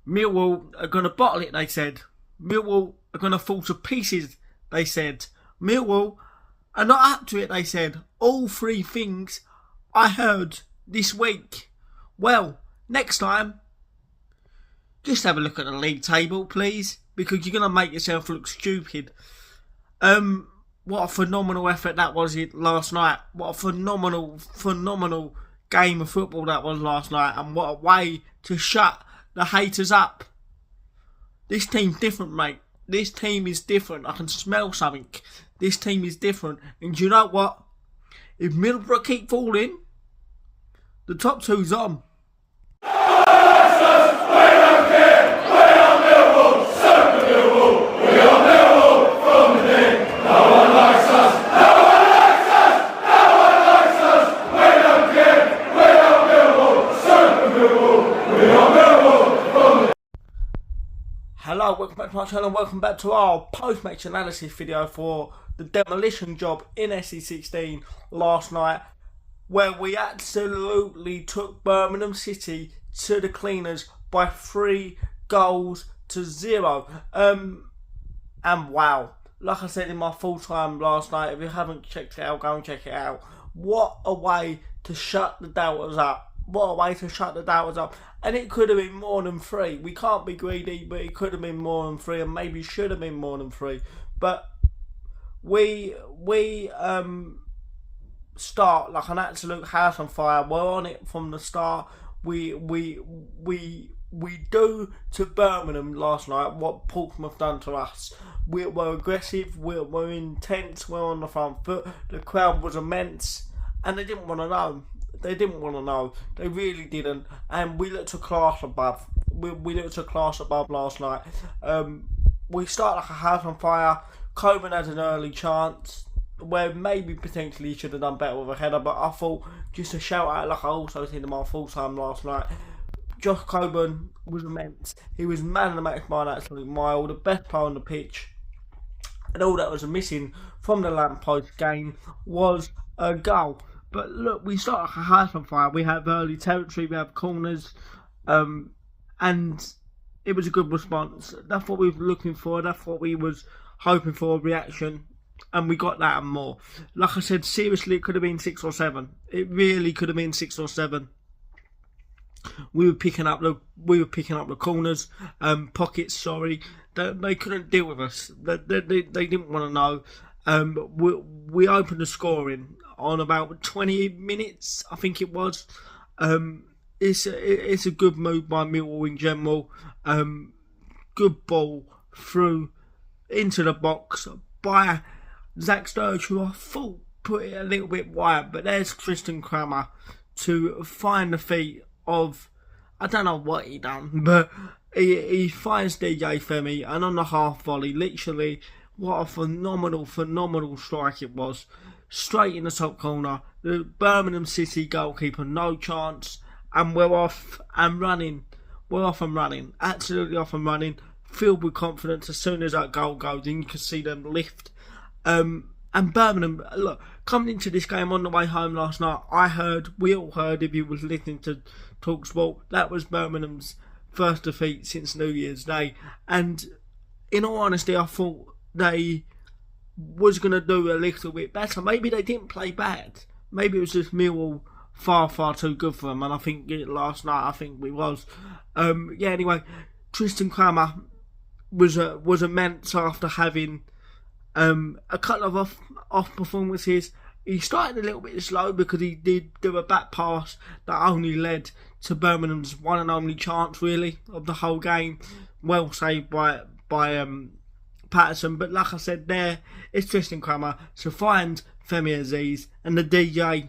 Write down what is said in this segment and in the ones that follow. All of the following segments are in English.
Millwall are going to bottle it, they said. Millwall are going to fall to pieces, they said. Millwall are not up to it, they said. All three things I heard this week. Well, next time, just have a look at the league table, please, because you're going to make yourself look stupid. What a phenomenal effort that was last night. What a phenomenal game of football that was last night. And what a way to shut the haters up. This team's different, mate. This team is different. I can smell something. This team is different. And do you know what? If Middlesbrough keep falling, the top two's on. Hello, welcome back to my channel, welcome back to our post-match analysis video for the demolition job in SE16 last night, where we absolutely took Birmingham City to the cleaners by 3 goals to 0. And wow, like I said in my full time last night, if you haven't checked it out, go and check it out. What a way to shut the doubters up. What a way to shut the doubters up. And it could have been more than 3. We can't be greedy, but it could have been more than 3, and maybe should have been more than 3. But we start like an absolute house on fire. We're on it from the start. We do to Birmingham last night what Portsmouth done to us. We're aggressive. We're intense. We're on the front foot. The crowd was immense, and they didn't want to know. They didn't want to know. They really didn't. And we looked a class above. We looked a class above last night. We started like a house on fire. Coburn had an early chance where maybe potentially he should have done better with a header. But I thought, just to shout out, like I also said in my full time last night, Josh Coburn was immense. He was man of the match by an absolute mile. The best player on the pitch. And all that was missing from the lamppost game was a goal. But look, we start like a house on fire. We have early territory, we have corners, and it was a good response. That's what we were looking for. That's what we was hoping for, a reaction, and we got that and more. Like I said, seriously, it could have been 6 or 7. It really could have been 6 or 7. We were picking up the corners, pockets. Sorry, they couldn't deal with us. They didn't want to know. We opened the scoring on about 20 minutes, I think it was. It's a good move by Millwall in general. Good ball through into the box by Zach Sturridge, who I thought put it a little bit wide, but there's Tristan Kramer to find the feet of, I don't know what he done, but he finds DJ Femi, and on the half volley, literally, what a phenomenal strike it was. Straight in the top corner. The Birmingham City goalkeeper, no chance. And we're off and running. We're off and running. Absolutely off and running. Filled with confidence as soon as that goal goes in. You can see them lift. And Birmingham, look, coming into this game on the way home last night, we all heard, if you was listening to TalkSport, that was Birmingham's first defeat since New Year's Day. And in all honesty, I thought they was going to do a little bit better. Maybe they didn't play bad. Maybe it was just Millwall far too good for them. And I think last night, I think we was. Anyway, Tristan Kramer was immense after having a couple of off performances. He started a little bit slow because he did do a back pass that only led to Birmingham's one and only chance, really, of the whole game. Well saved by Patterson, but like I said, there it's Tristan Kramer to find Femi Aziz, and the DJ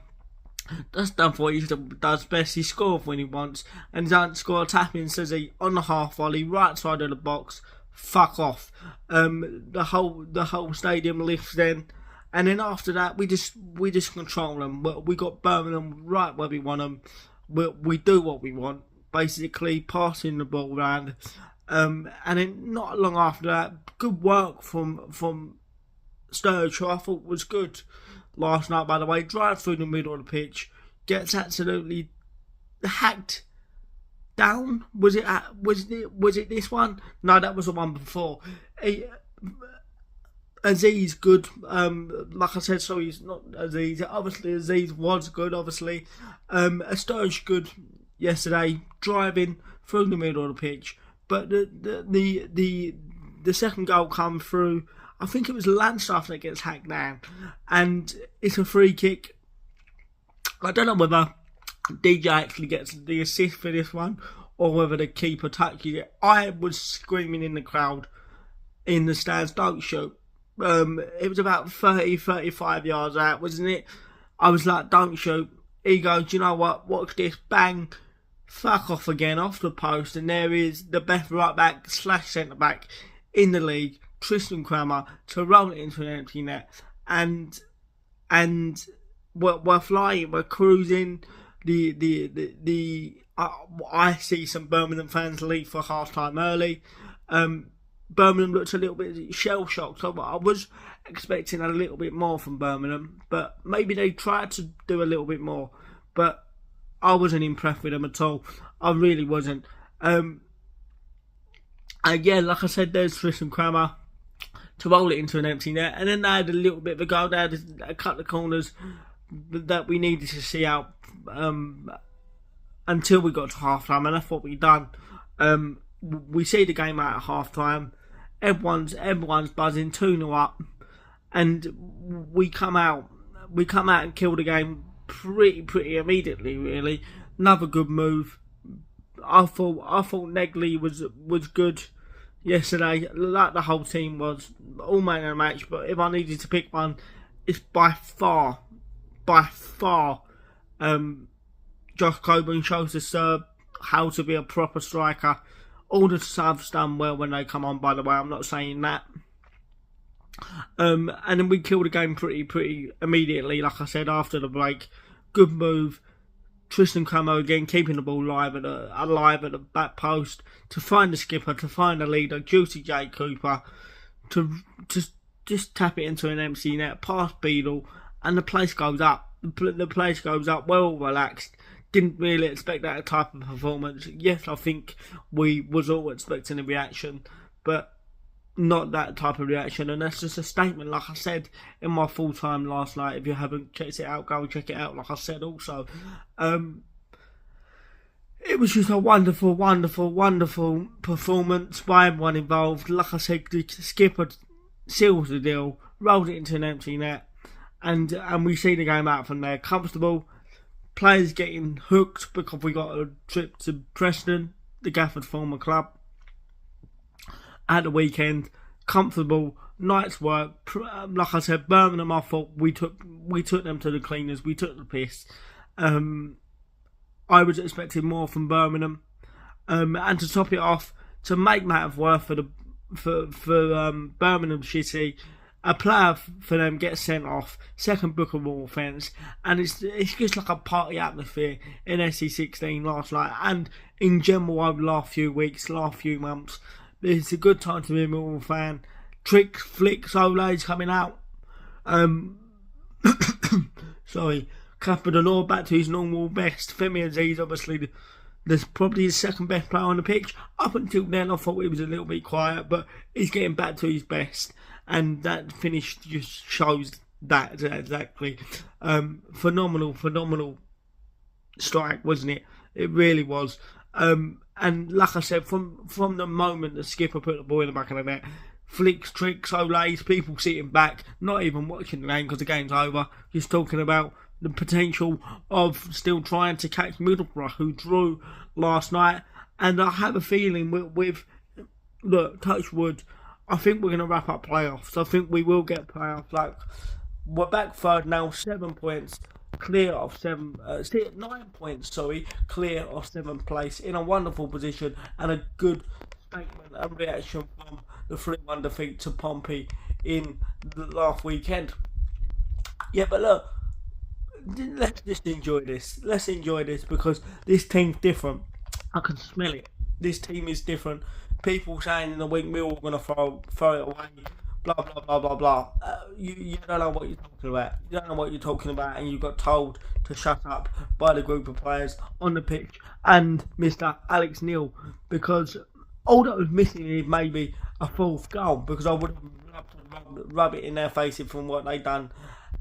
that's done for what he does best. He scores when he wants, and he doesn't score a tap-in, says he, on the half volley, right side of the box. Fuck off. The whole stadium lifts then, and then after that we just control them. We got Birmingham right where we want them. We do what we want, basically passing the ball around. And then not long after that, good work from Sturridge, who I thought was good last night, by the way. Drives through the middle of the pitch, gets absolutely hacked down? Was it this one? No, that was the one before. Aziz good. Like I said, sorry, he's not Aziz. Obviously, Aziz was good. Obviously, Sturridge good yesterday, driving through the middle of the pitch. But the second goal come through. I think it was Landstuff that gets hacked down, and it's a free kick. I don't know whether DJ actually gets the assist for this one or whether the keeper touches it. I was screaming in the crowd in the stands, don't shoot. It was about 35 yards out, wasn't it? I was like, don't shoot. He goes, you know what? Watch this. Bang. Fuck off again, off the post. And there is the best right back / centre back in the league, Tristan Kramer, to roll it into an empty net. And we're flying, we're cruising. I see some Birmingham fans leave for half time early. Birmingham looked a little bit shell shocked. So I was expecting a little bit more from Birmingham, but maybe they tried to do a little bit more. But I wasn't impressed with them at all. I really wasn't. And yeah, like I said, there's Tristan Kramer to roll it into an empty net, and then they had a little bit of a goal. They had a couple of corners that we needed to see out until we got to half time, and that's what we done. We see the game out at half time. Everyone's buzzing, 2-0 up, and we come out and kill the game pretty immediately. Really, another good move. I thought Negley was good yesterday, like the whole team was, all man of the match. But if I needed to pick one, it's by far, Josh Coburn shows us how to be a proper striker. All the subs done well when they come on, by the way, I'm not saying that. And then we killed the game pretty immediately, like I said, after the break. Good move. Tristan Kramer again, keeping the ball alive at the back post, to find the skipper, to find the leader, Juicy J. Cooper, to just tap it into an empty net, past Beadle, and the place goes up. The place goes up, well relaxed. Didn't really expect that type of performance. Yes, I think we was all expecting a reaction, but not that type of reaction. And that's just a statement, like I said in my full time last night. If you haven't checked it out, go and check it out. Like I said also, it was just a wonderful performance by everyone involved. Like I said, the skipper seals the deal, rolled it into an empty net, and we see the game out from there comfortable. Players getting hooked because we got a trip to Preston, the Gafford former club, at the weekend. Comfortable, night's work. Like I said, Birmingham, I thought we took them to the cleaners. We took the piss. I was expecting more from Birmingham, and to top it off, to make matters worse for Birmingham City, a player for them gets sent off, second bookable offence, and it's just like a party atmosphere in SC16 last night, and in general over the last few weeks, last few months. It's a good time to be a Millwall fan. Tricks, flicks, Ole's coming out. Sorry, Casper Delors back to his normal best. Femi Aziz, obviously, there's probably his second best player on the pitch. Up until then, I thought he was a little bit quiet, but he's getting back to his best. And that finish just shows that exactly. Phenomenal strike, wasn't it? It really was. And like I said, from the moment the skipper put the ball in the back of the net, flicks, tricks, Ole's, people sitting back, not even watching the game because the game's over, just talking about the potential of still trying to catch Middlesbrough, who drew last night. And I have a feeling with look, touch wood, I think we're going to wrap up playoffs. I think we will get playoffs. Like, we're back third now, 7 points, clear of 9 points, clear of 7th place, in a wonderful position, and a good statement and reaction from the 3-1 defeat to Pompey in the last weekend. Yeah, but look, let's just enjoy this. Let's enjoy this because this team's different. I can smell it. This team is different. People saying in the week we're all going to throw it away. blah blah blah blah blah. You don't know what you're talking about. You don't know what you're talking about, and you got told to shut up by the group of players on the pitch and Mr. Alex Neil, because all that was missing is maybe a fourth goal, because I would have loved to rub it in their faces from what they done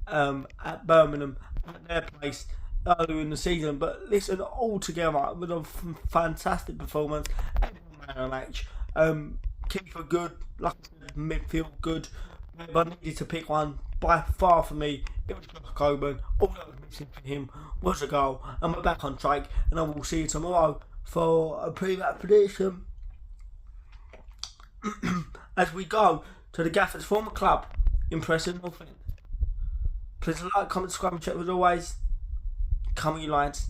at Birmingham at their place earlier in the season. But listen, all together with a fantastic performance, everyone man of the match. Keeper good, like I said, midfield good. If I needed to pick one, by far for me, it was Josh Coburn. All that was missing for him was a goal, and we're back on track. And I will see you tomorrow for a pre-match prediction as we go to the Gaffer's former club in Preston North End. Please like, comment, subscribe, and chat as always. Come on, you Lions.